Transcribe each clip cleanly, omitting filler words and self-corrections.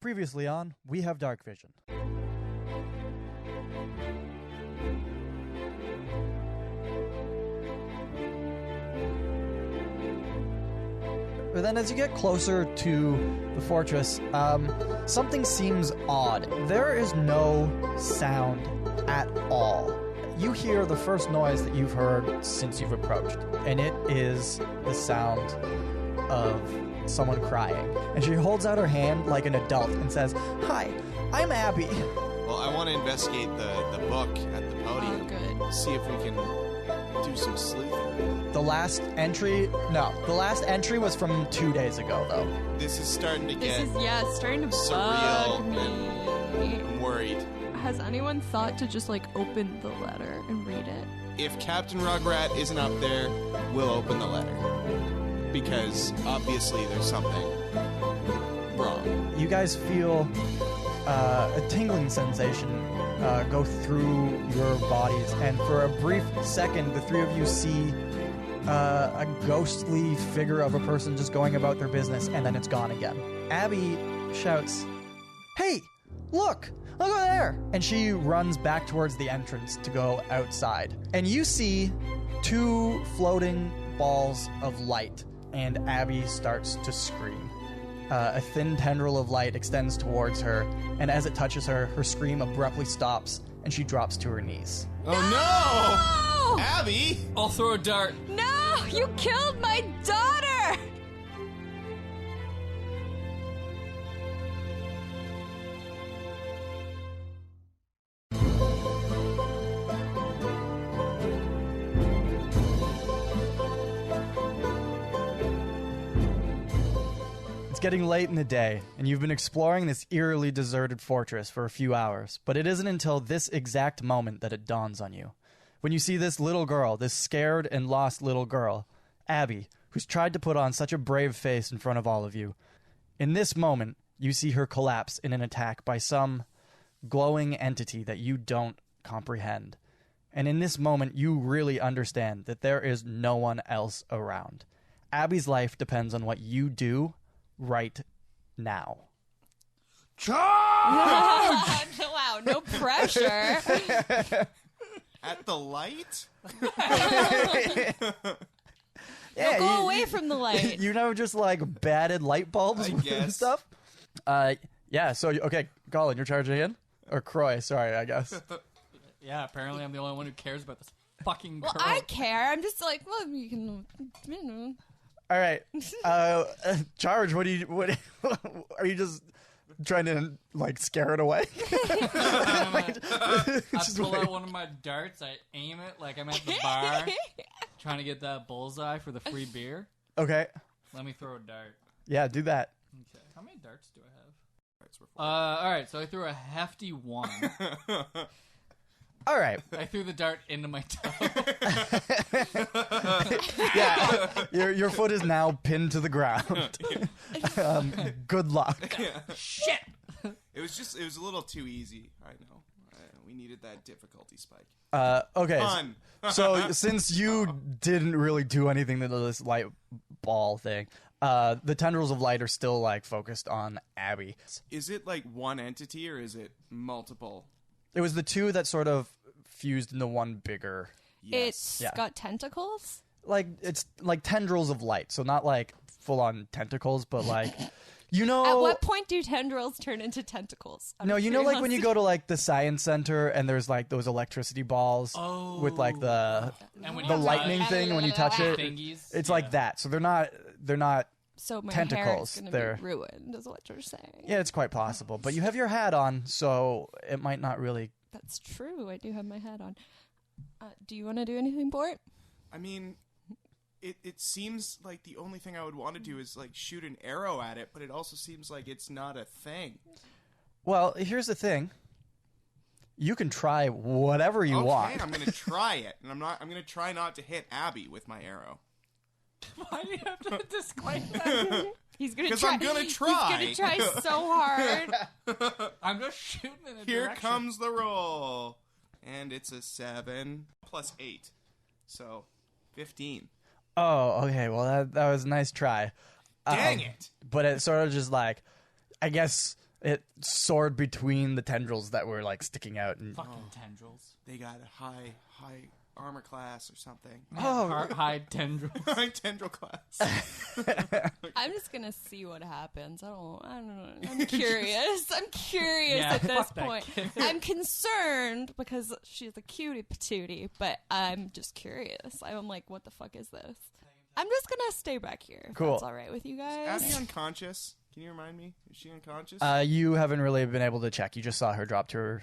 Previously on We Have Darkvision. But then as you get closer to the fortress, something seems odd. There is no sound at all. You hear the first noise that you've heard since you've approached, and it is the sound of someone crying. And she holds out her hand like an adult and says, "Hi, I'm Abby." Well, I want to investigate the book at the podium. Oh, good. See if we can do some sleuthing. The last entry was from 2 days ago, though. This is starting to This get is, it's starting to surreal, bug me. I'm worried. Has anyone thought to just, open the letter and read it? If Captain Rugrat isn't up there, we'll open the letter. Because, obviously, there's something wrong. You guys feel a tingling sensation go through your bodies, and for a brief second, the three of you see a ghostly figure of a person just going about their business, and then it's gone again. Abby shouts, "Hey, look over there!" And she runs back towards the entrance to go outside. And you see two floating balls of light, and Abby starts to scream. A thin tendril of light extends towards her, and as it touches her, her scream abruptly stops, and she drops to her knees. Oh no! Abby! I'll throw a dart. No! You killed my daughter! It's getting late in the day, and you've been exploring this eerily deserted fortress for a few hours, but it isn't until this exact moment that it dawns on you. When you see this little girl, this scared and lost little girl, Abby, who's tried to put on such a brave face in front of all of you. In this moment, you see her collapse in an attack by some glowing entity that you don't comprehend. And in this moment, you really understand that there is no one else around. Abby's life depends on what you do right now. Charge! Wow, no pressure. At the light? Yeah, Go away from the light. You know, just batted light bulbs I and guess. stuff. Yeah. So okay, Colin, you're charging in, or Kroy? Sorry, I guess. Yeah, apparently I'm the only one who cares about this fucking girl. Well, I care. I'm just you can. All right, charge. What are you just trying to scare it away? I pull out one of my darts. I aim it like I'm at the bar, trying to get that bullseye for the free beer. Okay. Let me throw a dart. Yeah, do that. Okay. How many darts do I have? All right. So I threw a hefty 1. All right. I threw the dart into my toe. Yeah, your foot is now pinned to the ground. Good luck. Shit. It was a little too easy. I know. We needed that difficulty spike. Okay. Fun. So since you didn't really do anything to this light ball thing, the tendrils of light are still focused on Abby. Is it one entity or is it multiple? It was the two that sort of fused into one bigger. It's Yeah. got tentacles. It's like tendrils of light, so not full on tentacles, but At what point do tendrils turn into tentacles? No, you know, when you go to the science center and there's those electricity balls with the lightning thing when you touch it. Thingies. It's like that. So they're not. So my tentacles, hair is they're- going to be ruined, is what you're saying. Yeah, it's quite possible, but you have your hat on, so it might not really. That's true. I do have my hat on. Do you want to do anything, Bort? I mean, it seems like the only thing I would want to do is shoot an arrow at it, but it also seems like it's not a thing. Well, here's the thing. You can try whatever you want. Okay, I'm going to try it, and I'm going to try not to hit Abby with my arrow. Why do you have to disclaim that? He's gonna 'Cause try. I'm gonna try. He's gonna try so hard. I'm just shooting in a Here direction. comes the roll. And it's a 7 plus 8. So, 15. Oh, okay. Well, that was a nice try. Dang it! But it sort of just I guess It soared between the tendrils that were like sticking out. And Fucking tendrils. They got a high armor class or something. High tendrils. High tendril class. I'm just gonna see what happens. I don't know. I'm curious. I'm curious Yeah, at this fuck that point. kid. I'm concerned because she's a cutie patootie, but I'm just curious. I'm like, what the fuck is this? I'm just gonna stay back here. If Cool. That's all right with you guys. Abby unconscious? Can you remind me? Is she unconscious? you haven't really been able to check. You just saw her drop to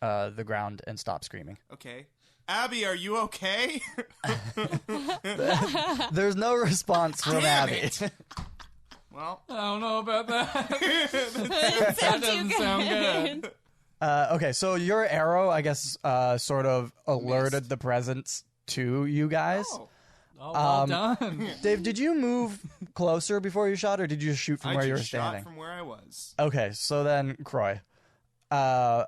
the ground and stop screaming. Okay. Abby, are you okay? There's no response from Damn Abby. it. Well, I don't know about that. It sounds too doesn't sound good. Okay, so your arrow, I guess, sort of alerted the presence to you guys. oh, Oh, well done. Dave, did you move closer before you shot, or did you just shoot from I where you were just shot standing? from where I was. Okay, so then Kroy, because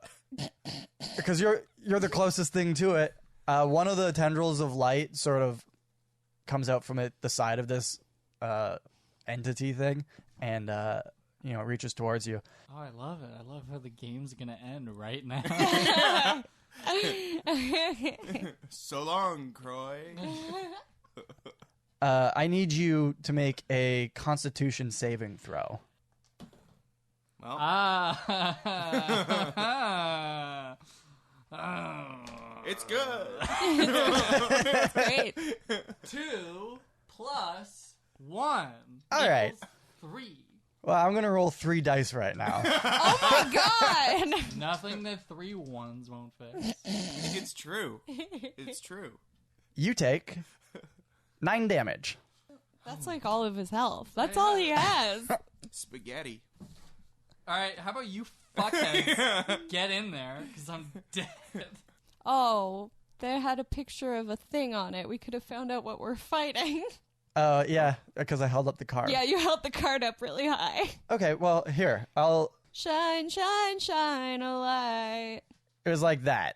you're the closest thing to it. One of the tendrils of light sort of comes out from the side of this entity thing, and reaches towards you. Oh, I love it. I love how the game's gonna end right now. So long, Kroy. I need you to make a Constitution saving throw. Well, it's good. Great. 2 plus 1. All right. 3. Well, I'm gonna roll 3 dice right now. Oh my god. Nothing that 3 ones won't fix. It's true. It's true. You take 9 damage. That's like all of his health. That's all he has. Spaghetti. All right, how about you fuckheads get in there, because I'm dead. Oh, they had a picture of a thing on it. We could have found out what we're fighting. Yeah, because I held up the card. Yeah, you held the card up really high. Okay, well, here. Shine, shine, shine a light. It was like that.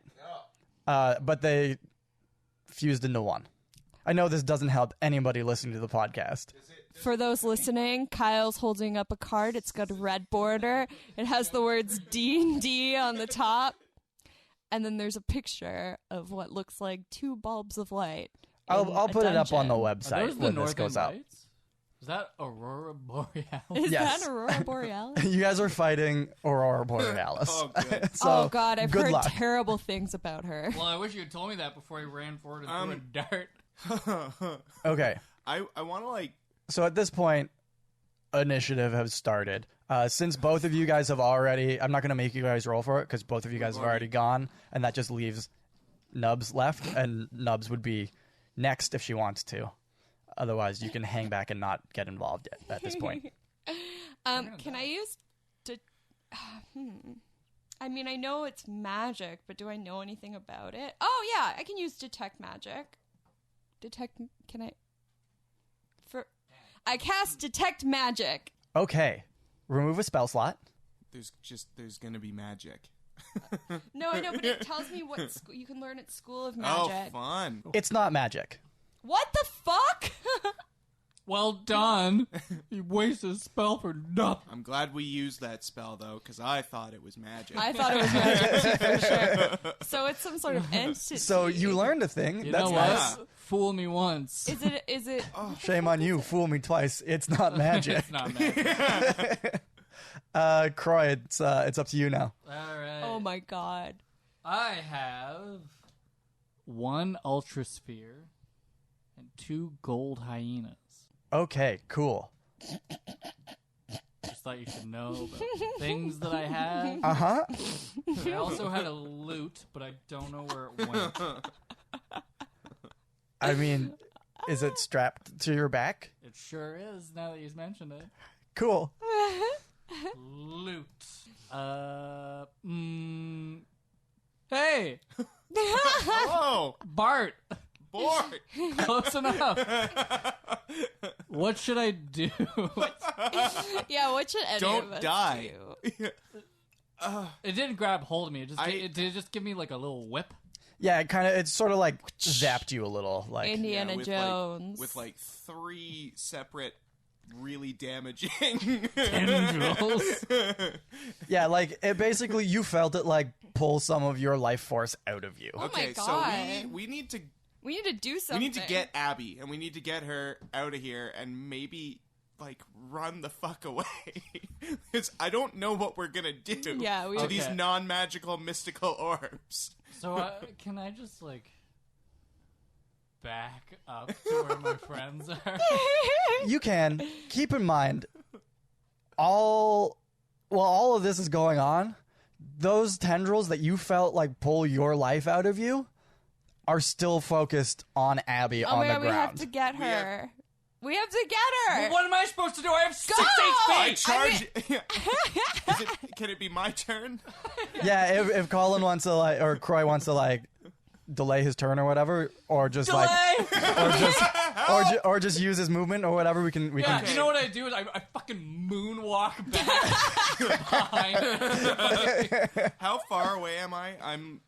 But they fused into one. I know this doesn't help anybody listening to the podcast. For those listening, Kyle's holding up a card. It's got a red border. It has the words D&D on the top. And then there's a picture of what looks like 2 bulbs of light. I'll put it up on the Are website those the when Northern this goes out. Lights? Is that Aurora Borealis? Is Yes. that Aurora Borealis? You guys are fighting Aurora Borealis. Oh, good. So, Oh, God, I've good heard luck. terrible things about her. Well, I wish you had told me that before you ran forward and threw a dart. Okay, I want to so at this point, initiative has started. Since both of you guys have already, I'm not going to make you guys roll for it because both of you guys have already gone, and that just leaves Nubz left, and Nubz would be next if she wants to. Otherwise, you can hang back and not get involved yet at this point. Can I use... I mean, I know it's magic, but do I know anything about it? Oh, yeah, I can use detect magic. Can I... I cast detect magic. Okay, remove a spell slot. there's gonna be magic. No, I know, but it tells me what you can learn at School of Oh, Magic. fun. It's not magic. What the fuck? Well done. You wasted a spell for nothing. I'm glad we used that spell, though, because I thought it was magic. I thought it was magic too, for sure. So it's some sort of entity. So you learned a thing. You That's know what? nice. Fool me once. Is it? Shame on you. Fool me twice. It's not magic. It's not magic. Kroy, it's up to you now. All right. Oh my god. I have 1 ultra sphere and 2 gold hyenas. Okay, cool. Just thought you should know about the things that I have. Uh-huh. I also had a loot, but I don't know where it went. I mean, is it strapped to your back? It sure is, now that you've mentioned it. Cool. Loot. Hey! Oh, Bart! Bort! Close enough. What should I do? Yeah, what should any Don't of us die. do? It didn't grab hold of me. It did just give me like a little whip. Yeah, it sort of like zapped you a little. Like, Indiana with Jones. with 3 separate really damaging. Tendrils. Yeah, like it basically you felt it like pull some of your life force out of you. Oh my So God. we need to do something. we need to get Abby, and we need to get her out of here, and maybe like run the fuck away. Because I don't know what we're gonna do. Yeah, to these non-magical mystical orbs. So can I just like back up to where my friends are? You can keep in mind all of this is going on. Those tendrils that you felt like pull your life out of you are still focused on Abby on the ground. We have to get her. We have to get her. Well, what am I supposed to do? I have 6 I HP. charge. Can it be my turn? Yeah, if Colin wants to like, or Kroy wants to like delay his turn or whatever, or just like, or just use his movement or whatever. We can. You know what I do is I fucking moonwalk back behind. How far away am I? I'm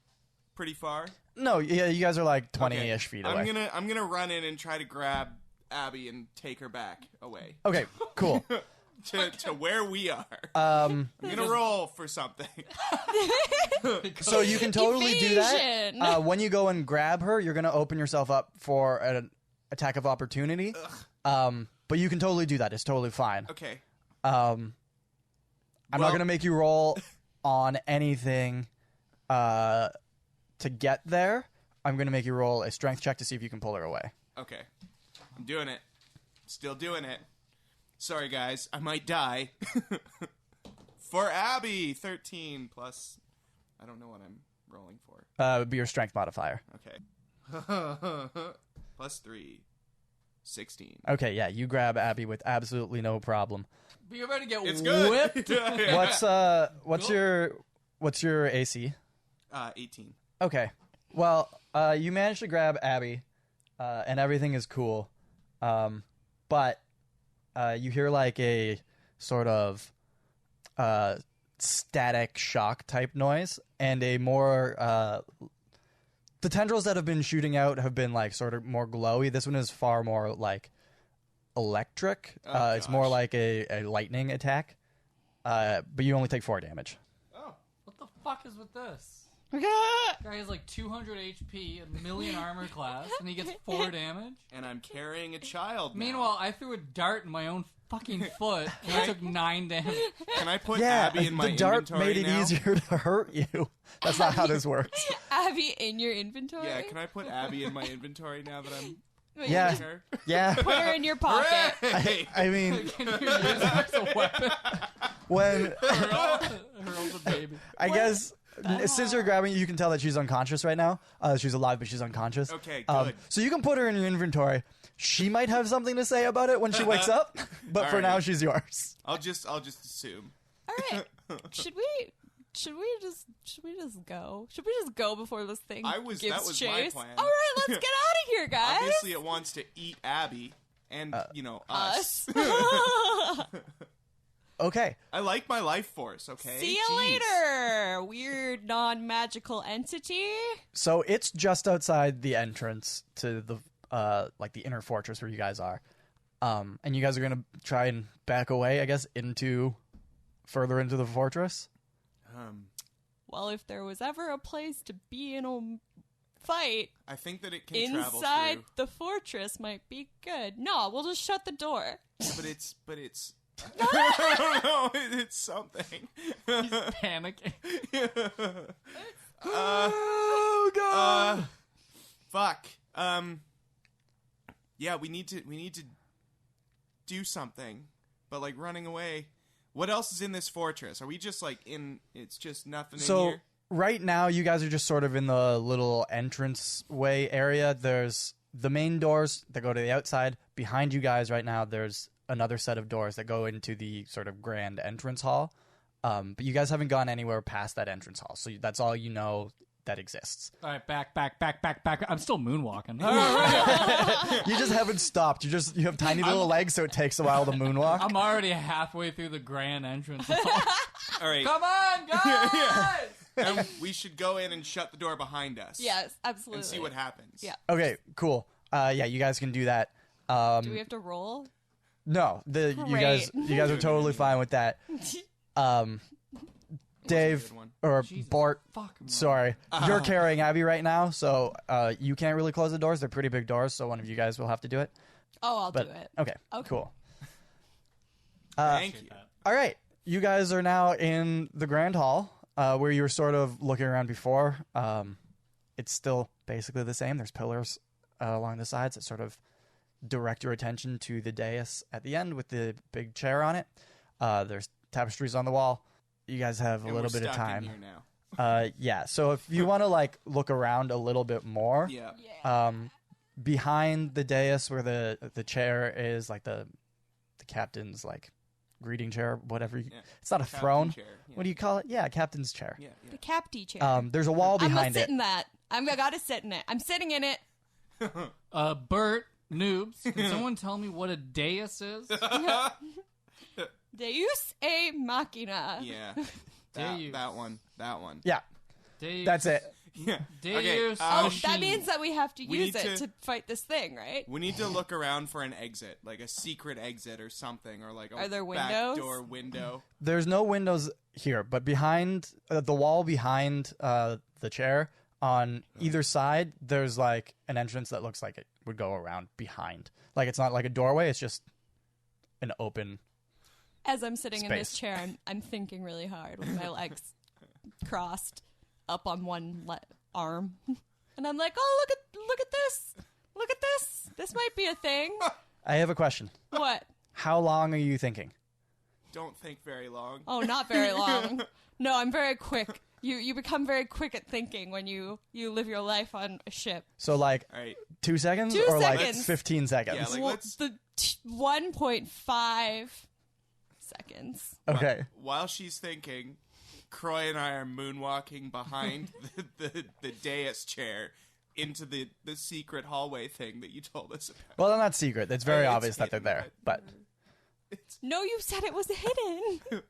pretty far. No, yeah, you guys are like 20-ish feet away. I'm gonna run in and try to grab Abby and take her back away Okay, cool. to where we are. Um, I'm gonna roll for something. so you can totally do that. Evasion. When you go and grab her, you're gonna open yourself up for an attack of opportunity. But you can totally do that. It's totally fine. Okay. I'm not gonna make you roll on anything to get there. I'm gonna make you roll a strength check to see if you can pull her away. Okay. I'm doing it. Still doing it. Sorry, guys. I might die. For Abby, 13 plus... I don't know what I'm rolling for. It would be your strength modifier. Okay. Plus 3. 16. Okay, yeah, you grab Abby with absolutely no problem. But you're about to get It's good. whipped. What's your AC? 18. Okay. Well, you managed to grab Abby, and everything is cool. But you hear like a sort of static shock type noise, and a more the tendrils that have been shooting out have been like sort of more glowy. This one is far more like electric. It's more like a lightning attack. But you only take 4 damage. Oh. What the fuck is with this? Guy has like 200 HP, a million armor class, and he gets 4 damage. And I'm carrying a child now. Meanwhile, I threw a dart in my own fucking foot, and I took 9 damage. Can I put Yeah, Abby in my the dart inventory made it now? easier to hurt you. That's not how this works. Abby in your inventory? Yeah, can I put Abby in my inventory now that I'm Yeah, using her? yeah. Put her in your pocket. Hooray! I mean, Can you use it as a weapon? when Hurl's a baby. I guess since you're grabbing, you can tell that she's unconscious right now. She's alive, but she's unconscious. Okay, good. So you can put her in your inventory. She might have something to say about it when she wakes up, but for All now, right. she's yours. I'll just assume. All right. Should we just go? Should we just go before this thing That was gives my chase? plan. All right, let's get out of here, guys. Obviously, it wants to eat Abby and, us. Okay. I like my life force, okay? See you later, weird non-magical entity. So it's just outside the entrance to the like the inner fortress where you guys are, and you guys are gonna try and back away, I guess, further into the fortress. Well, if there was ever a place to be in a fight, I think that it can travel inside through. the fortress might be good. No, we'll just shut the door. Yeah, but it's I don't know. It's something. He's panicking. Oh god! Fuck. Yeah, we need to do something. But like running away. What else is in this fortress? Are we just like in? It's just nothing in here. Right now, you guys are just sort of in the little entrance way area. There's the main doors that go to the outside. Behind you guys right now, there's another set of doors that go into the sort of grand entrance hall. But you guys haven't gone anywhere past that entrance hall, so that's all you know that exists. All right, back. I'm still moonwalking. You just haven't stopped. You have tiny little legs, so it takes a while to moonwalk. I'm already halfway through the grand entrance. All right. Come on, guys! And we should go in and shut the door behind us. Yes, absolutely. And see what happens. Yeah. Okay, cool. Yeah, you guys can do that. Do we have to roll? No, you Great. guys are totally fine with that. Dave one. or Jesus Bort, fucking sorry, you're carrying Abby right now, so you can't really close the doors. They're pretty big doors, so one of you guys will have to do it. Oh, I'll But do it. okay, Okay. cool. Thank you. All right, you guys are now in the grand hall where you were sort of looking around before. It's still basically the same. There's pillars along the sides that sort of direct your attention to the dais at the end with the big chair on it. There's tapestries on the wall. You guys have a And little we're bit of stuck in time. here now. Yeah, so if you want to like look around a little bit more, Yeah. Yeah. behind the dais where the chair is, like the captain's like greeting chair, whatever. Yeah. It's not a Captain throne. chair. Yeah. What do you call it? Yeah, captain's chair. Yeah. The capty chair. There's a wall I'm behind gonna sit it. in that. I gotta sit in it. I'm sitting in it. Bert, Nubz, can someone tell me what a dais is? Deus e machina. Yeah. Deus. That one. That one. Yeah, Deus. that's it. Yeah. Deus. Oh, machine. that means that we have to We use need it to- to fight this thing, right? We need to look around for an exit, like a secret exit or something, or like a Are there back windows? door window. There's no windows here, but behind the wall behind the chair on either side, there's like an entrance that looks like it would go around behind. Like it's not like a doorway; it's just an open. As I'm sitting in this Space. chair, I'm thinking really hard with my legs crossed up on one arm, and I'm like, "Oh, look at this! Look at this! This might be a thing." I have a question. What? How long are you thinking? Don't think very long. Oh, not very long. No, I'm very quick. You become very quick at thinking when you live your life on a ship. So like All right. 2 seconds 2 or like seconds. 15 seconds? Yeah, like- Well, let's- the 1.5 seconds. Okay. While she's thinking, Kroy and I are moonwalking behind the dais chair into the secret hallway thing that you told us about. Well, they're not secret. It's very It's obvious that they're hidden, there. But No, you said it was hidden.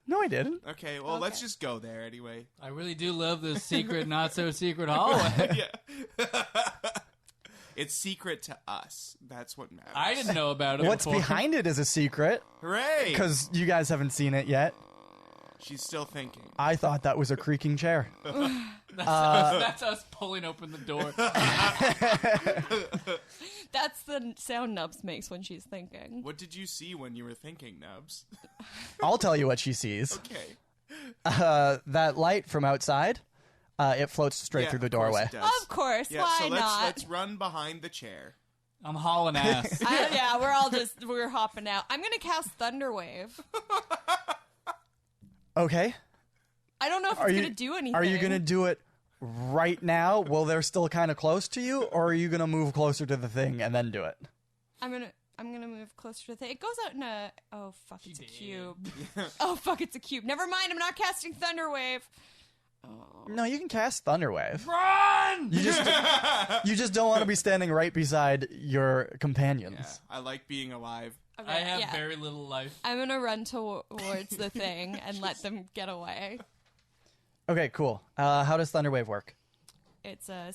no, I didn't. Okay, well, let's Okay. just go there anyway. I really do love this secret, not so secret hallway. Yeah. It's secret to us. That's what matters. I didn't know about it. What's before. behind it is a secret Hooray! because you guys haven't seen it yet. She's still thinking. I thought that was a creaking chair. That's us pulling open the door. That's the sound Nubz makes when she's thinking. What did you see when you were thinking, Nubz? I'll tell you what she sees. Okay. That light from outside, it floats straight Yeah, through the of course doorway. it does. Of course, Yeah, why so not? let's run behind the chair. I'm hauling ass. Yeah, we're hopping out. I'm gonna cast Thunderwave. Okay. I don't know if it's gonna do anything. Are you going to do it right now while they're still kind of close to you, or are you going to move closer to the thing and then do it? I'm gonna move closer to the thing. It goes out in a. Oh fuck! It's a did. cube. Oh fuck! It's a cube. Never mind. I'm not casting Thunderwave. Oh. No, you can cast Thunderwave. Run! You just don't want to be standing right beside your companions. Yeah, I like being alive. Okay, I have yeah. very little life. I'm gonna run towards the thing and let them get away. Okay, cool. How does Thunderwave work? It's a.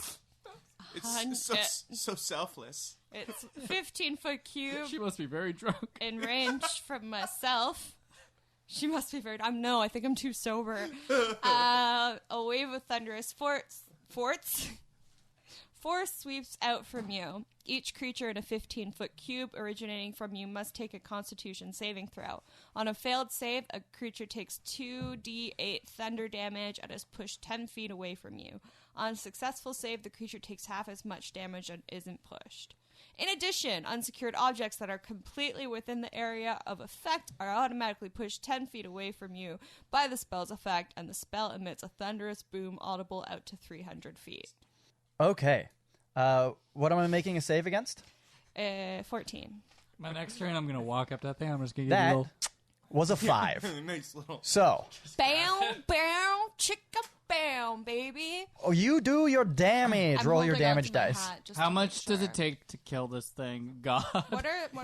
It's so selfless. It's 15-foot cube She must be very drunk. in range from myself. She must be very. I think I'm too sober. A wave of thunderous force sweeps out from you. Each creature in a 15-foot cube originating from you must take a Constitution saving throw. On a failed save, a creature takes 2d8 thunder damage and is pushed 10 feet away from you. On a successful save, the creature takes half as much damage and isn't pushed. In addition, unsecured objects that are completely within the area of effect are automatically pushed 10 feet away from you by the spell's effect, and the spell emits a thunderous boom audible out to 300 feet. Okay. What am I making a save against? 14. My next turn, I'm gonna walk up to that thing. I'm just gonna give you a That little. was a 5. Nice little. So, Bow, bow, chicka bow, baby. you do your damage. I'm Roll your holding onto damage my dice. hat just How to much make does sure. it take to kill this thing? God. What are my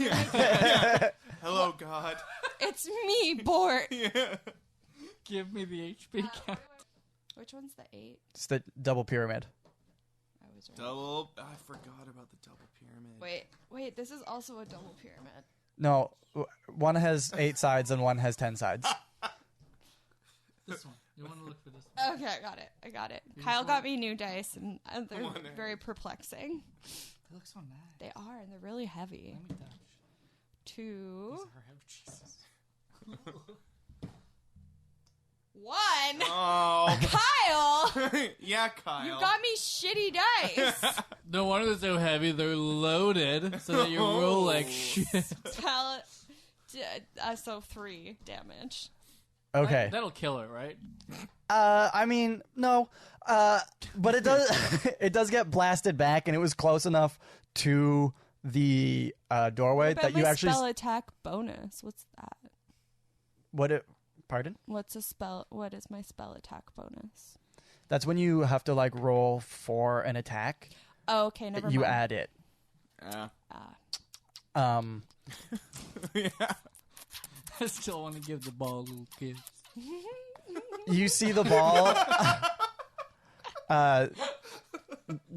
Hello, God. It's me, Bort. Give me the HP count. Which one's the 8? It's the double pyramid. I was right. Double. I forgot about the double pyramid. Wait, this is also a double pyramid. No, one has 8 sides and one has 10 sides. This one. You want to look for this one? Okay, I got it. Kyle got me new dice, and they're very perplexing. They look so nice. They are, and they're really heavy. Let me touch. 2. Jesus. 1. Oh. Kyle! Yeah, Kyle. You got me shitty dice. No wonder they're so heavy. They're loaded so that you roll like shit. So 3 damage. Okay. That'll kill it, right? I mean, no. But it does it does get blasted back, and it was close enough to the doorway What about that you my actually spell attack bonus? What's that? Pardon? What is my spell attack bonus? That's when you have to like roll for an attack. Oh, okay, never You mind. add it. Yeah. I still want to give the ball a little kiss. You see the ball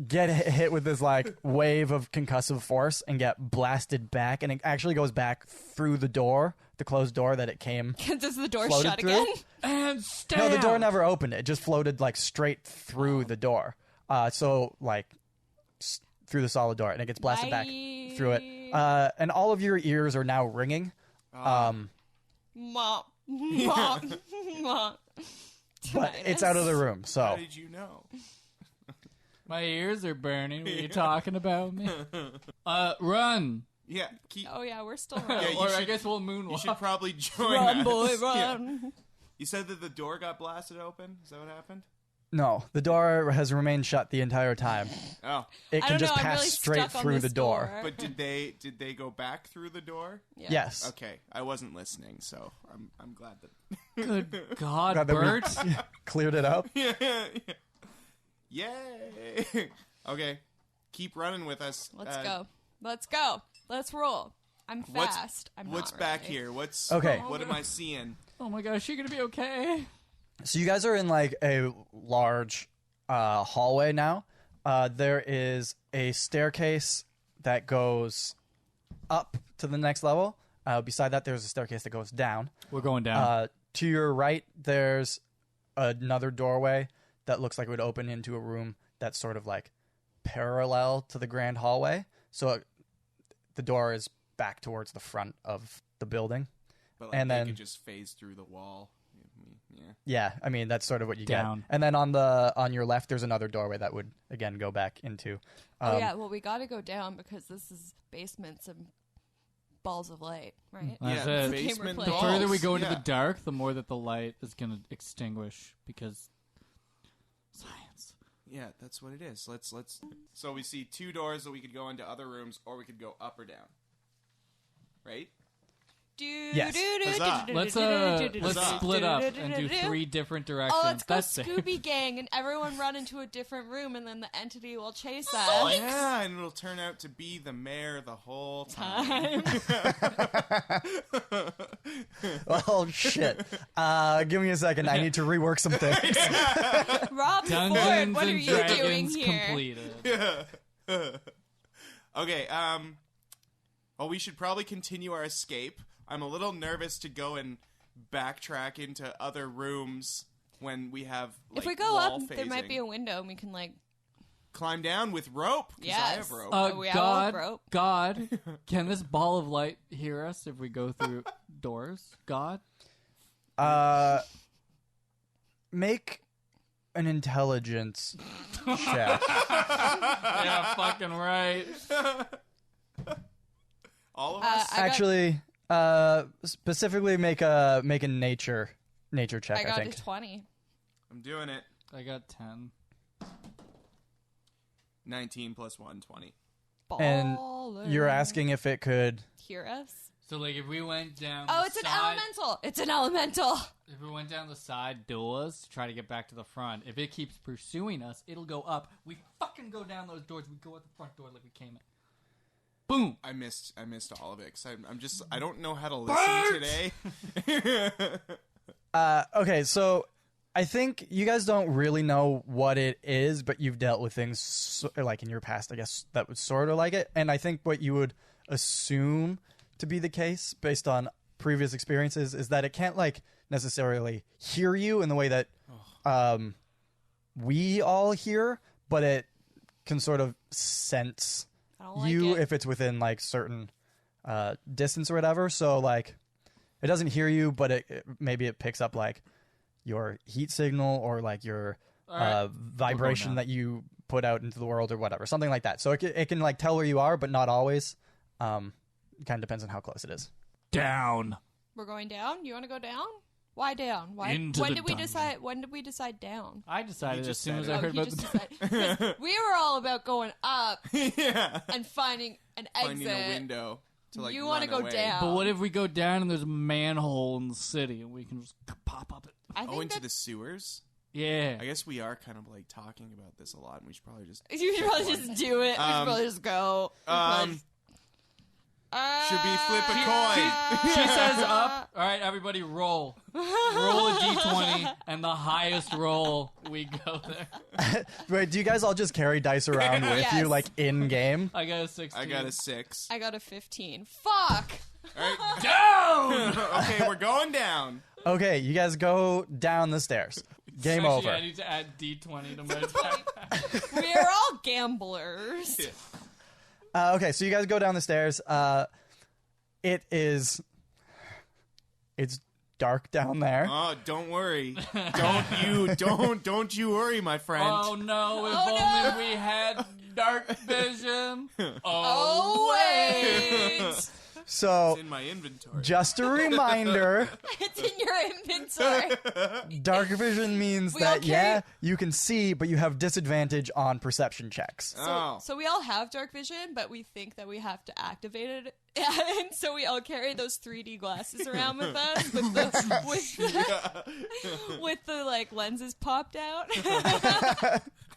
get hit with this like wave of concussive force and get blasted back, and it actually goes back through the door, the closed door that it came. Does the door floated shut through? again? And stab! No, the door never opened. It just floated like straight through the door. So like through the solid door, and it gets blasted back through it. And all of your ears are now ringing. Mom. Mom. But it's out of the room. How So did you know? My ears are burning. Were you talking about me? Run. Yeah. Keep. Oh yeah, we're still Yeah, running. you Or I should- guess we'll moonwalk. You should probably join Run, us. boy, Yeah. run. You said that the door got blasted open? Is that what happened? no, the door has remained shut the entire time. Oh. It I can don't just know, I'm pass really straight stuck on through this the door. But did they go back through the door? Yeah. Yes. Okay. I wasn't listening, so I'm glad that Good God, Glad that we- Bert. Cleared it up. Yay. Okay. Keep running with us. Let's go. Let's go. Let's roll. I'm fast. What's not back really. here? What's Okay. What am I seeing? Oh my gosh, you're gonna be okay. So you guys are in like a large hallway now. There is a staircase that goes up to the next level. Beside that, there's a staircase that goes down. We're going down. To your right, there's another doorway that looks like it would open into a room that's sort of like parallel to the grand hallway. So the door is back towards the front of the building. But like And they then- could just phase through the wall. Yeah. Yeah, I mean that's sort of what you Down. get. And then on your left, there's another doorway that would again go back into. Oh yeah, well we gotta go down because this is basements and balls of light, right? That's Yeah, it. basement The The balls. further we go into Yeah. the dark, the more that the light is gonna extinguish because science. Yeah, that's what it is. Let's. So we see 2 doors that we could go into other rooms, or we could go up or down. Right? Yes. Huzzah. Let's split up and do 3 different directions. Oh, let's go That's safe. Scooby Gang and everyone run into a different room and then the entity will chase Oh, us. yeah, and it'll turn out to be the mayor the whole time. Oh shit! Give me a second. I need to rework some things. Rob Ford, Dungeons what are and you doing Dragons here? completed. Okay, well, we should probably continue our escape. I'm a little nervous to go and backtrack into other rooms when we have, like, If we go wall up, there might phasing. be a window and we can like. Climb down with rope, 'cause I Yes. have rope. We have a rope. God, can this ball of light hear us if we go through doors? God? Make an intelligence check. Yeah, fucking right. All of us? Actually, specifically make a nature check. I got think. a 20. I'm doing it. I got 10. 19 plus 1, 20. And Baller. you're asking if it could. Hear us? So, like, if we went down Oh, the it's an side, elemental. It's an elemental. If we went down the side doors to try to get back to the front, if it keeps pursuing us, it'll go up. We fucking go down those doors. We go out the front door like we came in. Boom! I missed all of it, 'cause I don't know how to listen today. Okay, so I think you guys don't really know what it is, but you've dealt with things like in your past, I guess, that was sort of like it. And I think what you would assume to be the case based on previous experiences is that it can't like necessarily hear you in the way that we all hear, but it can sort of sense I don't like you it. if it's within like certain distance or whatever. So like it doesn't hear you, but maybe it picks up like your heat signal or like your vibration that you put out into the world or whatever, something like that. So it can like tell where you are, but not always. Kind of depends on how close it is. Down. We're going down? You want to go down? Why down? Why? Into when the did we dungeon. decide? When did we decide down? I decided You as just soon as said I it. heard he about just the... decided. 'Cause we were all about going up Yeah. and finding an exit. Finding a window to like You want wanna to go down. But what if we go down and there's a manhole in the city and we can just pop up it? I think into that the sewers? Yeah. I guess we are kind of like talking about this a lot, and we should probably just. you should probably just do it. We should probably just go. We probably just- Should we flip a coin? She says up. All right, everybody roll. Roll a d20, and the highest roll, we go there. Wait, do you guys all just carry dice around with Yes. you like in game? I got a 16. I got a 6. I got a 15. Fuck! All right. Down! Okay, we're going down. Okay, you guys go down the stairs. Game Actually, over. I need to add d20 to my attack. We're all gamblers. Okay, so you guys go down the stairs. It's dark down there. Oh, don't worry. Don't you worry, my friend. Oh no, if Oh, only we had dark vision. Oh, wait! So, It's in my inventory. just a reminder, It's in your inventory. dark vision means We all that, carry- you can see, but you have disadvantage on perception checks. Oh. So we all have dark vision, but we think that we have to activate it. And so we all carry those 3D glasses around with us with the like lenses popped out.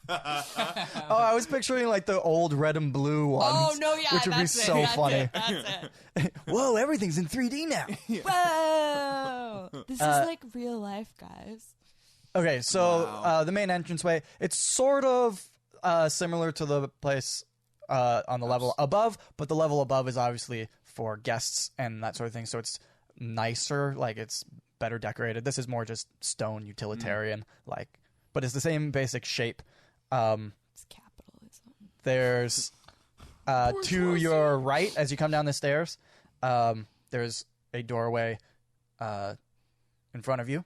Oh, I was picturing like the old red and blue ones. Oh no, yeah, which would be that's it, so that's funny. It, that's it. Whoa, everything's in 3D now. Whoa! This is like real life, guys. Okay, so Wow. the main entranceway, it's sort of similar to the place on the level above, but the level above is obviously for guests and that sort of thing, so it's nicer, like it's better decorated. This is more just stone utilitarian, like, but it's the same basic shape. It's capitalism. There's to your right as you come down the stairs, there's a doorway in front of you.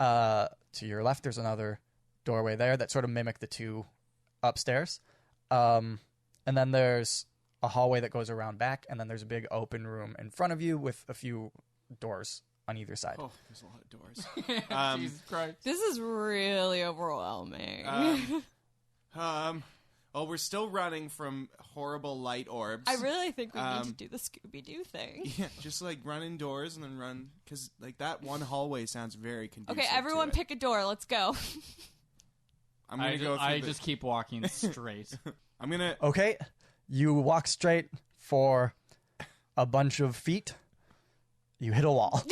To your left, there's another doorway there that sort of mimic the two upstairs. And then there's a hallway that goes around back, and then there's a big open room in front of you with a few doors on either side. Oh, there's a lot of doors. Jesus Christ. This is really overwhelming. Well, we're still running from horrible light orbs. I really think we need to do the Scooby-Doo thing. Yeah, just like run indoors and then run, because like that one hallway sounds very conducive. Okay, everyone to it. pick a door. Let's go. I'm gonna go through I the- just keep walking straight. I'm gonna. Okay, you walk straight for a bunch of feet. You hit a wall.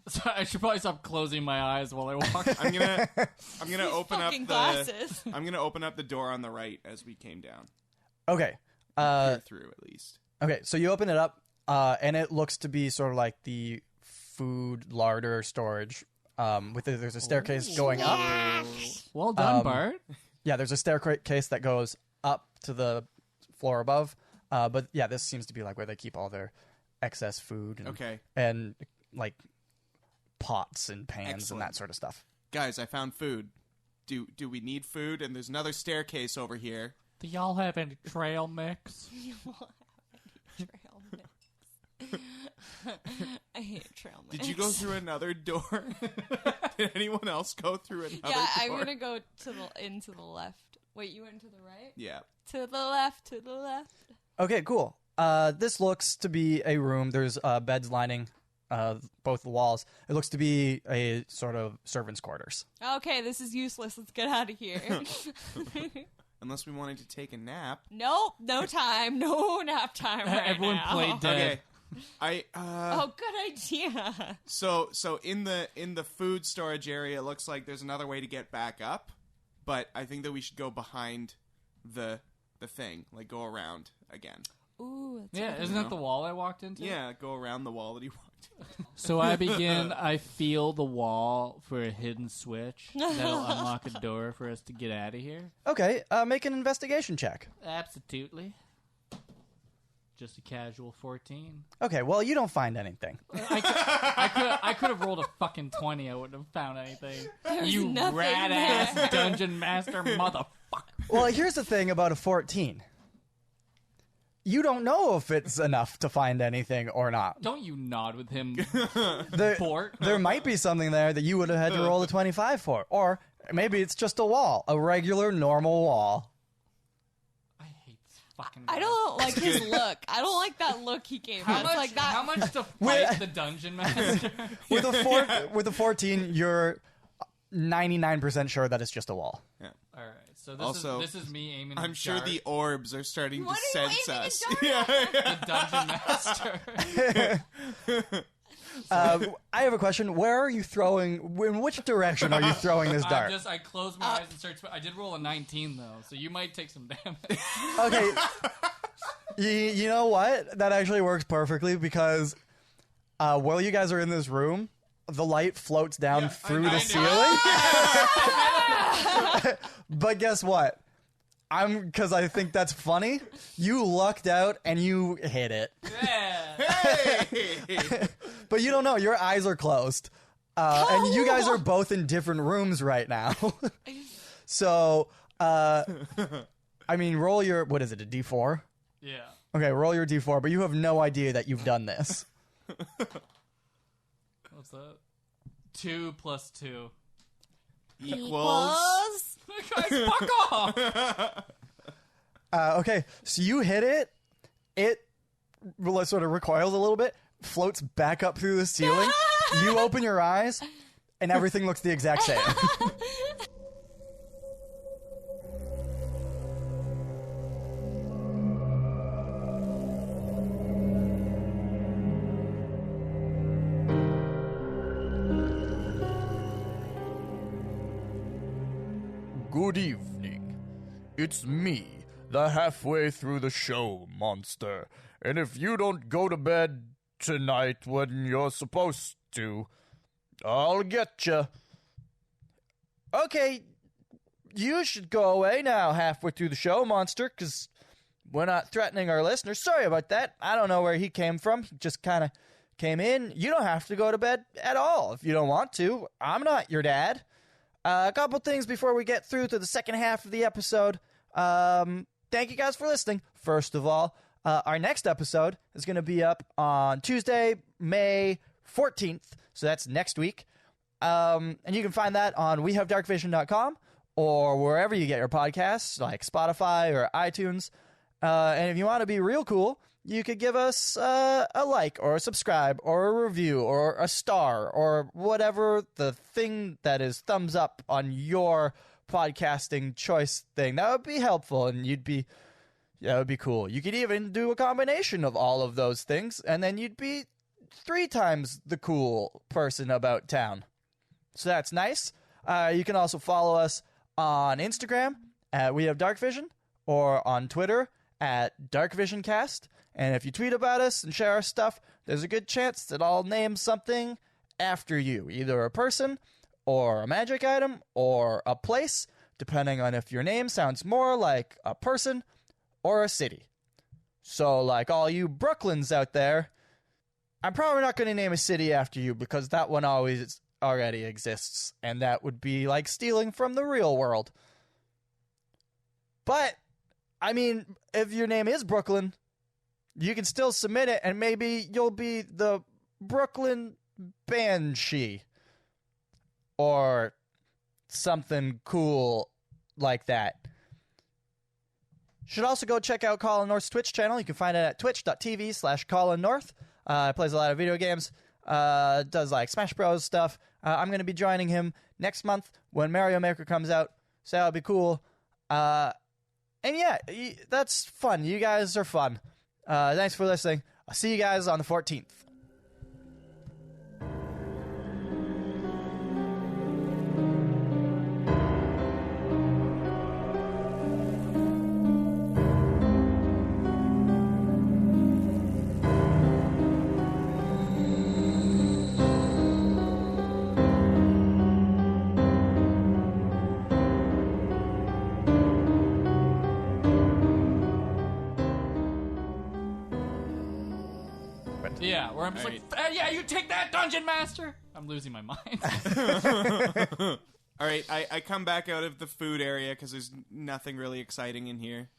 So I should probably stop closing my eyes while I walk. I'm gonna open up Fucking the. glasses. I'm gonna open up the door on the right as we came down. Okay. Peer through at least. Okay, so you open it up, and it looks to be sort of like the food larder storage. There's a staircase going up. Well done, Bart. Yeah, there's a staircase that goes up to the floor above. But yeah, this seems to be like where they keep all their excess food. And, Okay. And like pots and pans Excellent. and that sort of stuff. Guys, I found food. Do we need food? And there's another staircase over here. Do y'all have any trail mix? Trail mix. I hate trail mix. Did you go through another door? Did anyone else go through another Yeah, door? I'm gonna go into the left. Wait, you went to the right? Yeah. To the left. To the left. Okay, cool. This looks to be a room. There's beds lining both the walls. It looks to be a sort of servants' quarters. Okay, this is useless. Let's get out of here. Unless we wanted to take a nap. Nope, no time. No nap time right Everyone now. played dead. Okay. Oh, good idea. So in the food storage area, it looks like there's another way to get back up, but I think that we should go behind the thing, like go around again. Ooh, that's Yeah, right. isn't that the wall I walked into? Yeah, go around the wall that he walked in. So I feel the wall for a hidden switch that'll unlock a door for us to get out of here. Okay, make an investigation check. Absolutely. Just a casual 14. Okay, well, you don't find anything. I could have rolled a fucking 20. I wouldn't have found anything. You nothing rat-ass there. dungeon master motherfucker. Well, here's the thing about a 14. You don't know if it's enough to find anything or not. Don't you nod with him, There, Bort. there might be something there that you would have had to roll a 25 for. Or maybe it's just a wall, a regular, normal wall. I hate this fucking I guy. don't like his look. I don't like that look he gave How us. much, Like that. how much to fight the dungeon master? With a 14, you're 99% sure that it's just a wall. Yeah. All right, so this is me aiming. I'm a sure dart. the orbs are starting What to are you sense aiming a us. dart the dungeon master. I have a question. Where are you throwing? In which direction are you throwing this dart? I closed my eyes and searched. I did roll a 19 though, so you might take some damage. Okay. You know what? That actually works perfectly because while you guys are in this room, the light floats down through the ceiling. But guess what? Because I think that's funny. You lucked out and you hit it. Yeah. Hey! But you don't know. Your eyes are closed. And you guys are both in different rooms right now. So, I mean, roll your, what is it, a D4? Yeah. Okay, roll your D4, but you have no idea that you've done this. What's that? 2 plus 2. Equals. Guys, fuck off! Okay, so you hit it. It sort of recoils a little bit, floats back up through the ceiling. You open your eyes, and everything looks the exact same. Good evening. It's me, the halfway through the show monster. And if you don't go to bed tonight when you're supposed to, I'll get you. Okay, you should go away now halfway through the show, monster, because we're not threatening our listeners. Sorry about that. I don't know where he came from. He just kind of came in. You don't have to go to bed at all if you don't want to. I'm not your dad. A couple things before we get through to the second half of the episode. Thank you guys for listening. First of all, our next episode is going to be up on Tuesday, May 14th. So that's next week. And you can find that on wehavedarkvision.com or wherever you get your podcasts, like Spotify or iTunes. And if you want to be real cool, you could give us a like or a subscribe or a review or a star or whatever the thing that is thumbs up on your podcasting choice thing. That would be helpful, and that would be cool. You could even do a combination of all of those things, and then you'd be 3 times the cool person about town. So that's nice. You can also follow us on Instagram at We Have Darkvision or on Twitter at DarkVisionCast. And if you tweet about us and share our stuff, there's a good chance that I'll name something after you, either a person or a magic item or a place, depending on if your name sounds more like a person or a city. So, like all you Brooklyns out there, I'm probably not going to name a city after you because that one already exists, and that would be like stealing from the real world. But, I mean, if your name is Brooklyn, you can still submit it, and maybe you'll be the Brooklyn Banshee. Or something cool like that. Should also go check out Colin North's Twitch channel. You can find it at twitch.tv/Colin North. Plays a lot of video games. Does like Smash Bros. Stuff. I'm going to be joining him next month when Mario Maker comes out. So that'll be cool. And yeah, that's fun. You guys are fun. Thanks for listening. I'll see you guys on the 14th. Yeah, where I'm just like, yeah, you take that, Dungeon Master! I'm losing my mind. All right, I come back out of the food area because there's nothing really exciting in here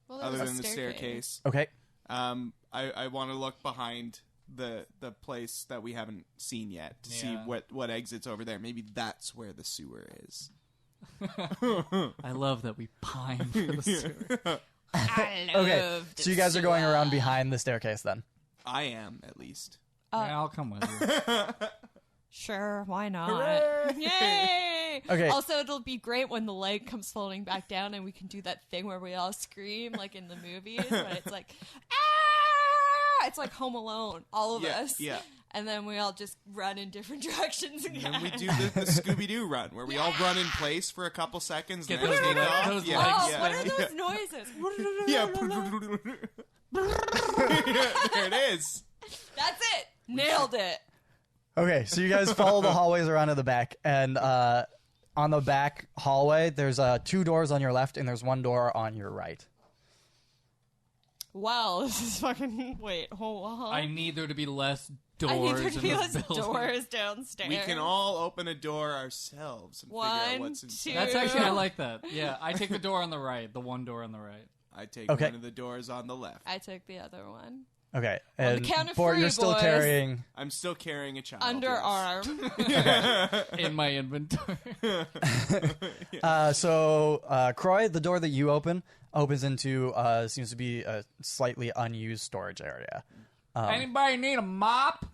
Well, other there's a than the staircase. Okay. I want to look behind the place that we haven't seen yet to see what exits over there. Maybe that's where the sewer is. I love that we pine for the sewer. Okay, so you guys are going around behind the staircase then. I am, at least. Yeah, I'll come with you. Sure, why not? Hooray! Yay! Okay. Also, it'll be great when the leg comes falling back down and we can do that thing where we all scream like in the movies, but it's like, ah! It's like Home Alone, all of us. Yeah. And then we all just run in different directions again. And we do the Scooby-Doo run, where we all run in place for a couple seconds. Get and those then take legs- off. those Yeah, legs yeah. What are those noises? Yeah. There it is. That's it. Nailed it. Okay, so you guys follow the hallways around to the back, and on the back hallway, there's 2 doors on your left, and there's 1 door on your right. Wow, this is fucking... Wait, hold on. I need there to be less I need doors there to in be this less building. doors downstairs. We can all open a door ourselves and figure out 1, what's inside. 2. That's actually, I like that. Yeah, I take the door on the right, the 1 door on the right. I take Okay. one of the doors on the left. I took the other one. Okay, On the and count of Bort, 3, you're still boys. carrying... I'm still carrying a child. Underarm. In my inventory. So, Kroy, the door that you opens into seems to be a slightly unused storage area. Anybody need a mop?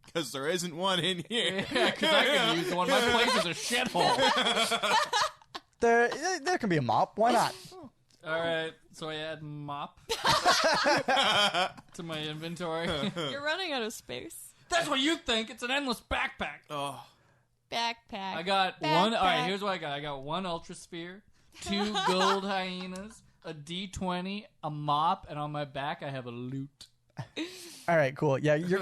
Because there isn't one in here. Yeah, because I can use the one. My place is a shithole. There can be a mop. Why not? All right, so I add mop to my inventory. You're running out of space. That's what you think. It's an endless backpack. Oh, Backpack. I got Backpack. one. All right, here's what I got. I got 1 Ultra Sphere, 2 gold hyenas, a D20, a mop, and on my back I have a loot. All right, cool. Yeah, you're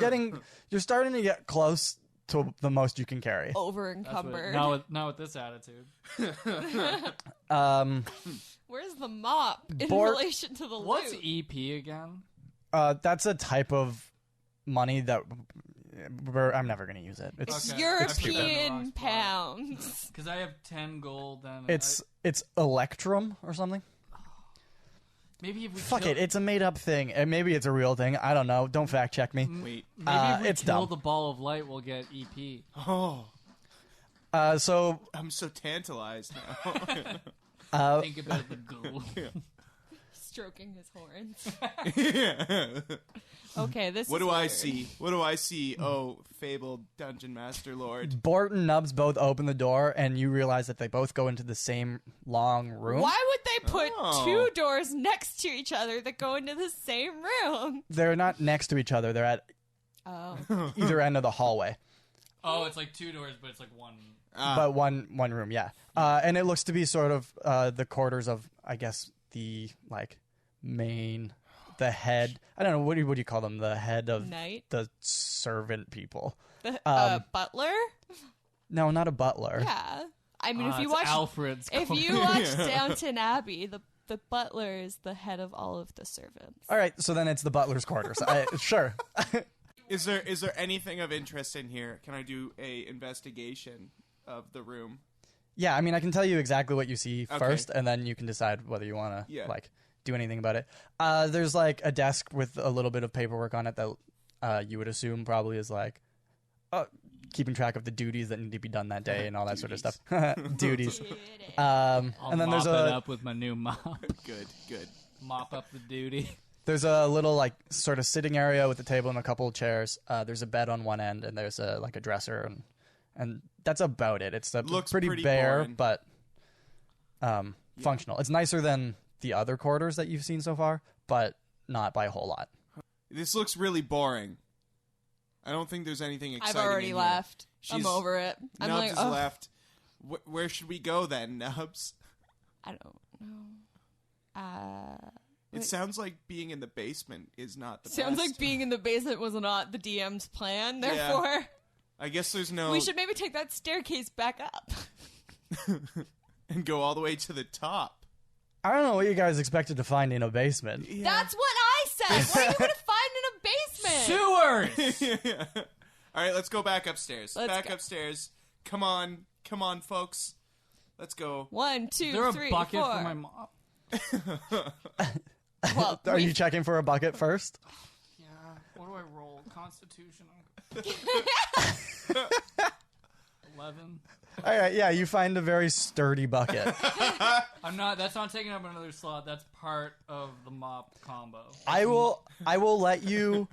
starting to get close to the most you can carry. Over That's encumbered. not with this attitude. Where's the mop in Bort- relation to the What's loot? EP again? That's a type of money that I'm never going to use it. It's Okay. European I've pounds. Because I have 10 gold. And It's Electrum or something. maybe if we Fuck kill, it, it's a made up thing, and maybe it's a real thing. I don't know. Don't fact check me. wait. Maybe if we it's kill dumb. the ball of light, we'll get EP. Oh, So I'm so tantalized now. Think about the gold. Stroking his horns. Yeah. Okay, this What is do I weird. see? What do I see? Oh, fabled Dungeon Master Lord. Bort and Nubz both open the door, and you realize that they both go into the same long room. Why would they put Oh. 2 doors next to each other that go into the same room? They're not next to each other. They're at Oh. either end of the hallway, Oh, it's like 2 doors, but it's like one. but one room, yeah. And it looks to be sort of the quarters of, I guess, the the head. I don't know, what do you call them? The head of Knight? the servant people. The butler? No, not a butler. Yeah. I mean, if you It's watch Alfred's. if you watch Downton Abbey, the butler is the head of all of the servants. All right, so then it's the butler's quarters. Sure. Is there anything of interest in here? Can I do a investigation of the room? Yeah, I mean, I can tell you exactly what you see Okay. first, and then you can decide whether you want to Yeah. do anything about it. There's a desk with a little bit of paperwork on it that you would assume probably is keeping track of the duties that need to be done that day and all that sort of stuff. Duties. I'll And then mop there's it up with my new mop. Good. Mop up the duty. There's a little sort of sitting area with a table and a couple of chairs. There's a bed on one end, and there's a dresser, and that's about it. It's Looks pretty pretty bare, boring. but functional. It's nicer than the other quarters that you've seen so far, but not by a whole lot. This looks really boring. I don't think there's anything exciting. I've already in left. Here. I'm over it. I'm Nubz like, is oh, left. Where should we go then, Nubz? I don't know. It sounds like being in the basement is not the Sounds best. like being in the basement was not the DM's plan. Therefore, I guess there's no. we should maybe take that staircase back up. and go all the way to the top. I don't know what you guys expected to find in a basement. That's what I said. What are you going to find in a basement? Sewers! All right, let's go back upstairs. Let's back go. upstairs. Come on, folks. Let's go. 1, Is 2, there a 3, bucket 4. for my mop? Well, Are you checking for a bucket first? Yeah. What do I roll? Constitution. 11. All right, yeah, you find a very sturdy bucket. That's not taking up another slot. That's part of the mop combo. I will let you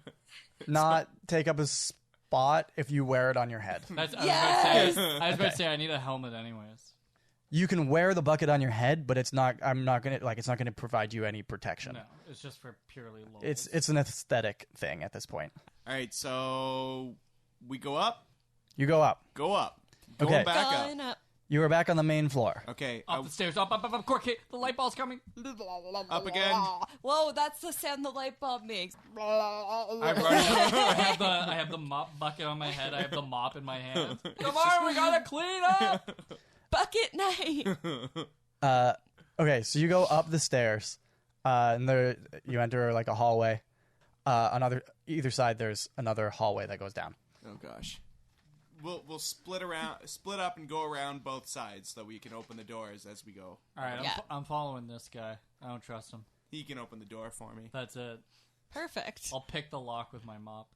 not take up a spot if you wear it on your head. That's, Yes! I was about to say I need a helmet anyways. You can wear the bucket on your head, but it's not gonna provide you any protection. No, it's just for purely low. It's an aesthetic thing at this point. All right, so we go up. You go up. Go up. Going Okay. back Going up. up. You are back on the main floor. Okay. Up the stairs. Up. Cork hit. The light bulb's coming. Up again. Whoa, that's the sound the light bulb makes. I run. I have the mop bucket on my head. I have the mop in my hand. Come on, we gotta clean up. Bucket night. Okay, so you go up the stairs, and there you enter like a hallway. On either side, there's another hallway that goes down. Oh gosh. We'll split up and go around both sides so that we can open the doors as we go. All right, Yeah. I'm following this guy. I don't trust him. He can open the door for me. That's it. Perfect. I'll pick the lock with my mop.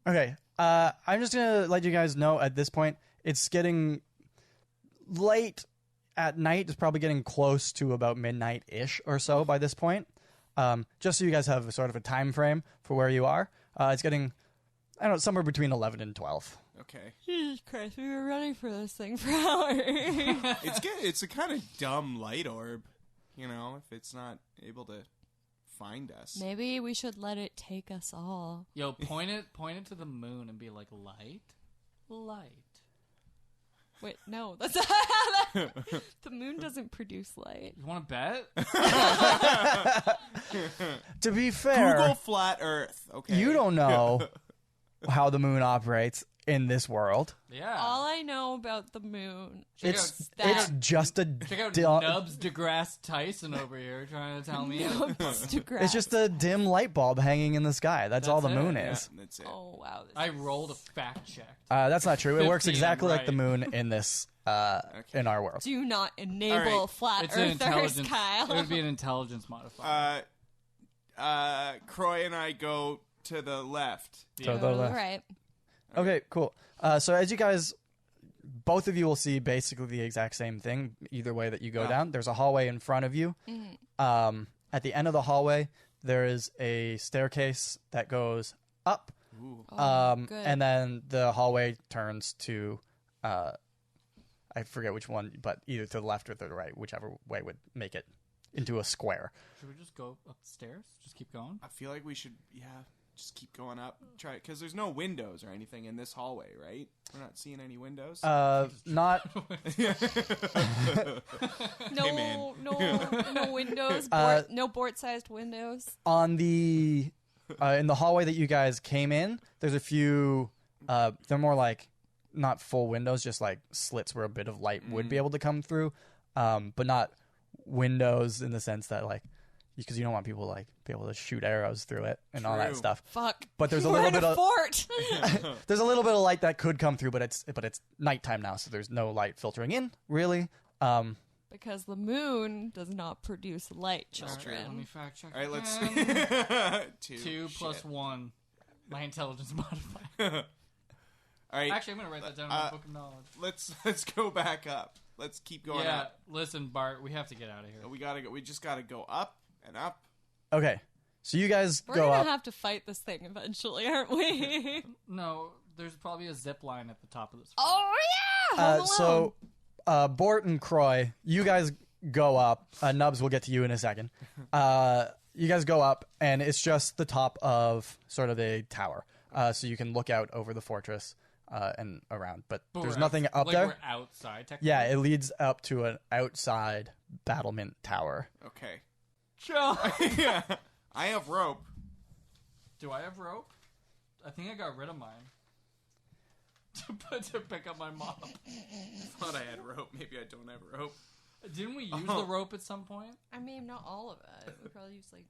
Okay, I'm just gonna let you guys know at this point it's getting late at night. It's probably getting close to about midnight-ish or so by this point. Just so you guys have sort of a time frame for where you are. It's getting, I don't know, somewhere between 11 and 12. Okay. Jesus Christ, we were running for this thing for hours. It's a kind of dumb light orb, you know, if it's not able to find us. Maybe we should let it take us all. Yo, point it to the moon and be like, light. Wait, no, that's the moon doesn't produce light. You want to bet? To be fair, Google flat Earth. Okay. you don't know how the moon operates in this world. Yeah. All I know about the moon It's is that it's just a Check out dim, Nubz deGrasse Tyson over here trying to tell me. it's just a dim light bulb hanging in the sky. That's all the That's it, moon Yeah, is. that's it. Oh wow! I rolled a fact check. That's not true. It works 15, exactly like right. the moon in this in our world. Do not enable All right. flat It's an earthers, intelligence. Kyle. It would be an intelligence modifier. Kroy and I go to the left. So the left. Right. Okay, cool. So as you guys, both of you will see basically the exact same thing either way that you go down. There's a hallway in front of you. At the end of the hallway, there is a staircase that goes up. Ooh. Good. And then the hallway turns to, I forget which one, but either to the left or to the right, whichever way would make it into a square. Should we just go upstairs? Just keep going? I feel like we should, just keep going up. Try it, because there's no windows or anything in this hallway, right? We're not seeing any windows. Not No, no windows. No Bort-sized windows. on the in the hallway that you guys came in. There's a few. They're more like not full windows, just like slits where a bit of light would be able to come through, but not windows in the sense that like because you don't want people like be able to shoot arrows through it and all that True. stuff. Fuck. But there's a We're little in bit a of fort. there's a little bit of light that could come through, but it's nighttime now, so there's no light filtering in really. Because the moon does not produce light, Let me children. fact check. All right, let's again. two. 2 plus Shit. 1. My intelligence modifier. All right, Actually, I'm going to write that down in my book of knowledge. let's go back up. Let's keep going Yeah, up. listen, Bart, we have to get out of here. We gotta go. We just gotta go up and up. Okay, so you guys We're go gonna up. have to fight this thing eventually, aren't we? No, there's probably a zip line at the top of this. Oh yeah. Home So, Bort and Kroy, you guys go up. Nubz, we'll get to you in a second. You guys go up, and it's just the top of sort of a tower, so you can look out over the fortress and around. But there's we're nothing up like there. We're outside, technically. Yeah, it leads up to an outside battlement tower. Okay. Joe. Yeah. I have rope. Do I have rope? I think I got rid of mine. to pick up my mop. Thought I had rope. Maybe I don't have rope. Didn't we use the rope at some point? I mean, not all of it. We probably use like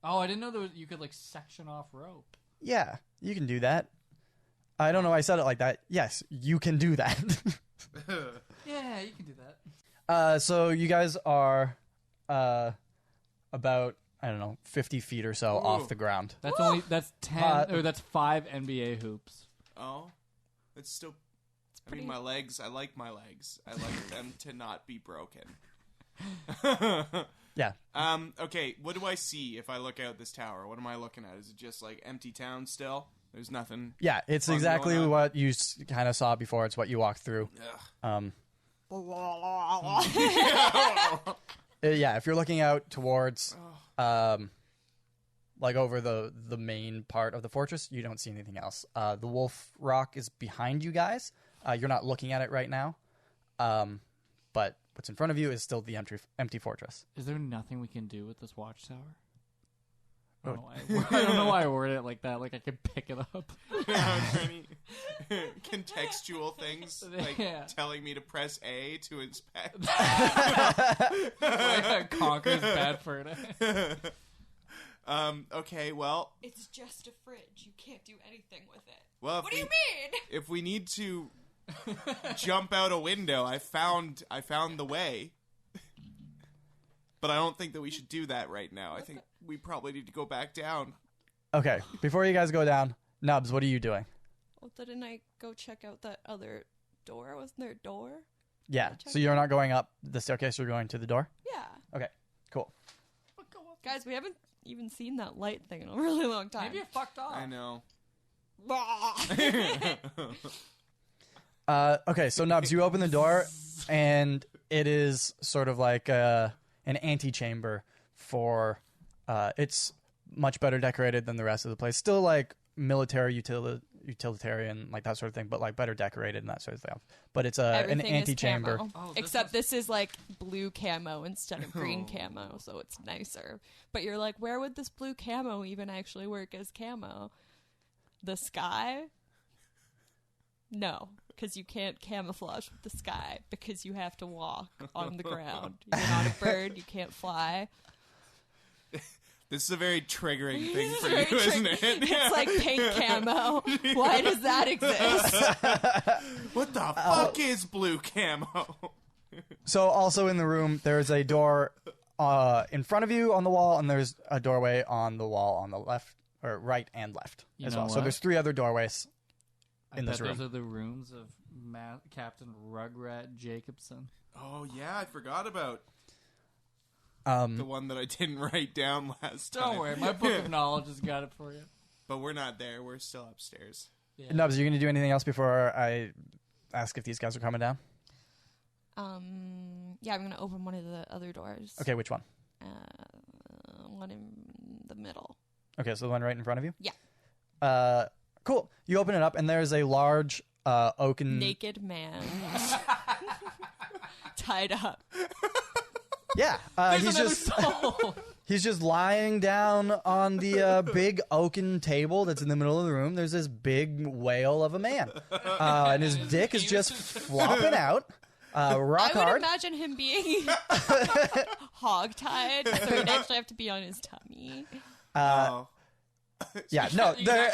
Oh, I didn't know you could like section off rope. Yeah, you can do that. I don't know why I said it like that. Yes, you can do that. Yeah, you can do that. So you guys are about, I don't know, 50 feet or so off the ground. That's 10 or that's 5 NBA hoops. Oh, it's still. I mean, my legs. I like my legs. I like them to not be broken. Yeah. Okay. What do I see if I look out this tower? What am I looking at? Is it just like empty town still? There's nothing. Yeah, it's fun exactly going on? what you kind of saw before. It's what you walked through. Yeah, if you're looking out towards, like over the main part of the fortress, you don't see anything else. The Wolf Rock is behind you guys. You're not looking at it right now, but what's in front of you is still the empty fortress. Is there nothing we can do with this watchtower? I don't know why I worded it like that. Like I could pick it up. Contextual things, like telling me to press A to inspect. Conquer's bad for it. Okay, well, It's just a fridge. You can't do anything with it. well. What do you mean? If we need to jump out a window, I found the way. But I don't think that we should do that right now. I think we probably need to go back down. Okay, before you guys go down, Nubz, what are you doing? Well, didn't I go check out that other door? Wasn't there a door? Yeah, so you're not going up the staircase, you're going to the door? Yeah. Okay, cool. Guys, we haven't even seen that light thing in a really long time. Maybe it fucked off. I know. Okay, so Nubz, you open the door, and it is sort of like an antechamber for. It's much better decorated than the rest of the place. Still like military utilitarian, like that sort of thing, but like better decorated and that sort of thing. But it's an Everything is antechamber. camo. Oh, Except this is like blue camo instead of green camo, so it's nicer. But you're like, where would this blue camo even actually work as camo? The sky? No, because you can't camouflage with the sky because you have to walk on the ground. You're not a bird, you can't fly. This is a very triggering thing for Very you, isn't it? It's like pink camo. Why does that exist? What the fuck is blue camo? So also in the room, there's a door in front of you on the wall, and there's a doorway on the wall on the left, or right and left as well. So there's 3 other doorways in this room. Those are the rooms of Captain Rugrat Jacobson. Oh yeah, I forgot about the one that I didn't write down last time. Don't worry, my book of knowledge has got it for you. But we're not there. We're still upstairs. Yeah. Nubz, are you going to do anything else before I ask if these guys are coming down? Yeah, I'm gonna open one of the other doors. Okay, which one? One in the middle. Okay, so the one right in front of you? Yeah. Cool. You open it up, and there's a large oaken... Naked man. Tied up. Yeah, he's just lying down on the big oaken table that's in the middle of the room. There's this big whale of a man, and his dick is just flopping out, rock I would hard. imagine him being hog-tied, so he'd actually have to be on his tummy. Yeah, no, there.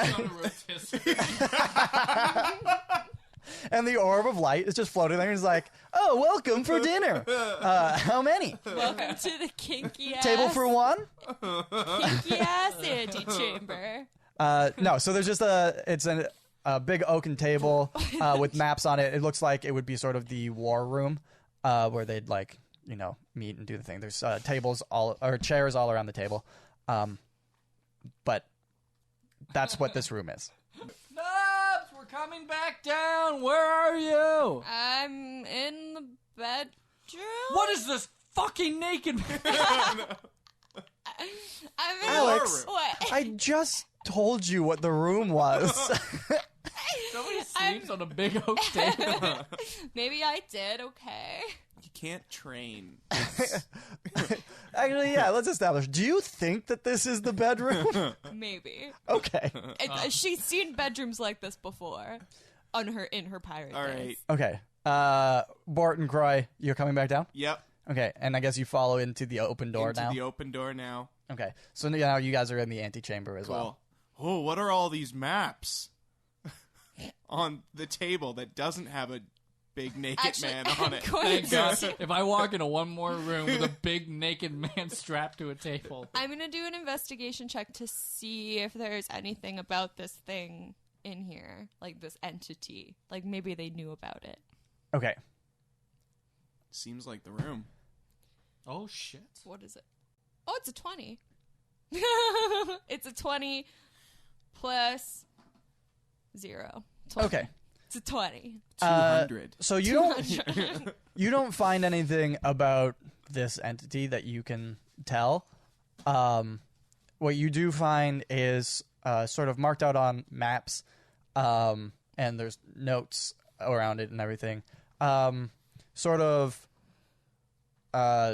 And the orb of light is just floating there. And he's like, "Oh, welcome for dinner. How many? Welcome to the kinky ass Table for one." kinky ass antechamber. No, so there's just a big oaken table with maps on it. It looks like it would be sort of the war room where they'd meet and do the thing. There's chairs all around the table, but that's what this room is. Nubz, we're coming back down. Where are you? I'm in the bedroom. What is this fucking naked man? I'm in Alex, what? I just told you what the room was. Somebody sleeps on a big oak table. Maybe I did. Okay. You can't train. Actually, yeah, let's establish. Do you think that this is the bedroom? Maybe. Okay. She's seen bedrooms like this before, in her pirate All days. right. Okay. Bort and Kroy, you're coming back down? Yep. Okay, and I guess you follow into the open door Into now? the open door now. Okay, so now you guys are in the antechamber as well. Cool. Oh, what are all these maps on the table that doesn't have a big naked man on it? Thank God. If I walk into one more room with a big naked man strapped to a table. I'm going to do an investigation check to see if there's anything about this thing in here, like this entity. Like maybe they knew about it. Okay. Seems like the room. Oh, shit. What is it? Oh, it's a 20. It's a 20 plus 0. 20. Okay. It's a 20. 200. So you don't find anything about this entity that you can tell. What you do find is sort of marked out on maps, and there's notes around it and everything. Sort of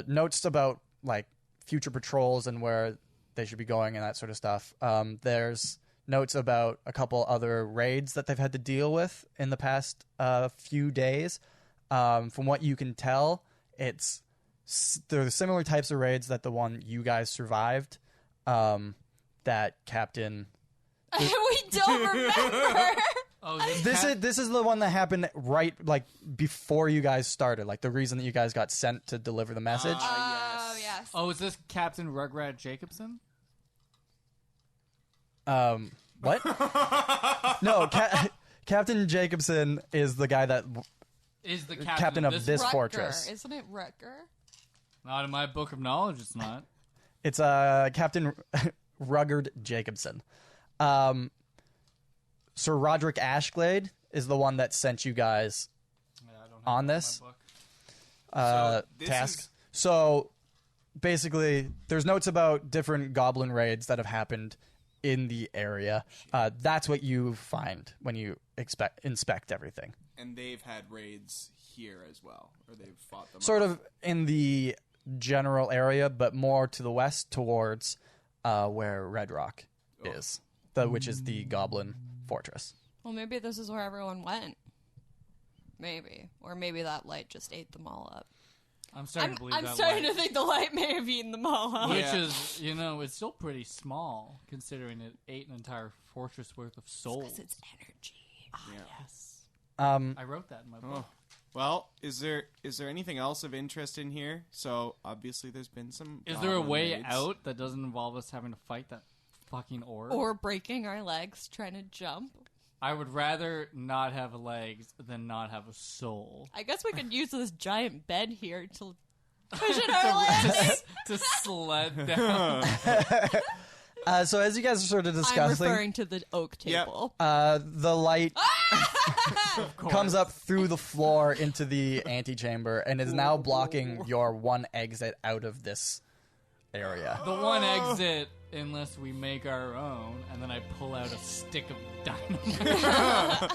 notes about like future patrols and where they should be going and that sort of stuff. There's notes about a couple other raids that they've had to deal with in the past few days. From what you can tell, they're similar types of raids that the one you guys survived. That Captain. We don't remember. Oh, This is the one that happened right like before you guys started. Like the reason that you guys got sent to deliver the message. Oh, yes. Oh, is this Captain Rugrat Jacobson? What? No, Captain Jacobson is the guy that Is the captain of this Rutger. fortress. Isn't it Rutger? Not in my book of knowledge, it's not. It's Captain Ruggard Jacobson. Sir Roderick Ashglade is the one that sent you guys Yeah, I don't have on that in this my book. This task. is- So basically, there's notes about different goblin raids that have happened in the area. That's what you find when you inspect everything. And they've had raids here as well, or they've fought them. Sort off. of in the general area, but more to the west towards where Red Rock is, which is the goblin fortress. Well, maybe this is where everyone went. Maybe. Or maybe that light just ate them all up. I'm starting to believe I'm that starting light. to think the light may have eaten them all up. Which Yeah. is, it's still pretty small, considering it ate an entire fortress worth of souls. Because it's energy. Yeah. Yes. Um, I wrote that in my book. Oh. Well, is there anything else of interest in here? So obviously, there's been some. Is there a goblin way raids. out that doesn't involve us having to fight that fucking orb? Or breaking our legs trying to jump. I would rather not have legs than not have a soul. I guess we could use this giant bed here to cushion our legs. to sled down. so as you guys are sort of I'm discussing, referring to the oak table. the light comes up through the floor into the antechamber and is now blocking your one exit out of this area. The one exit, unless we make our own, and then I pull out a stick of dynamite.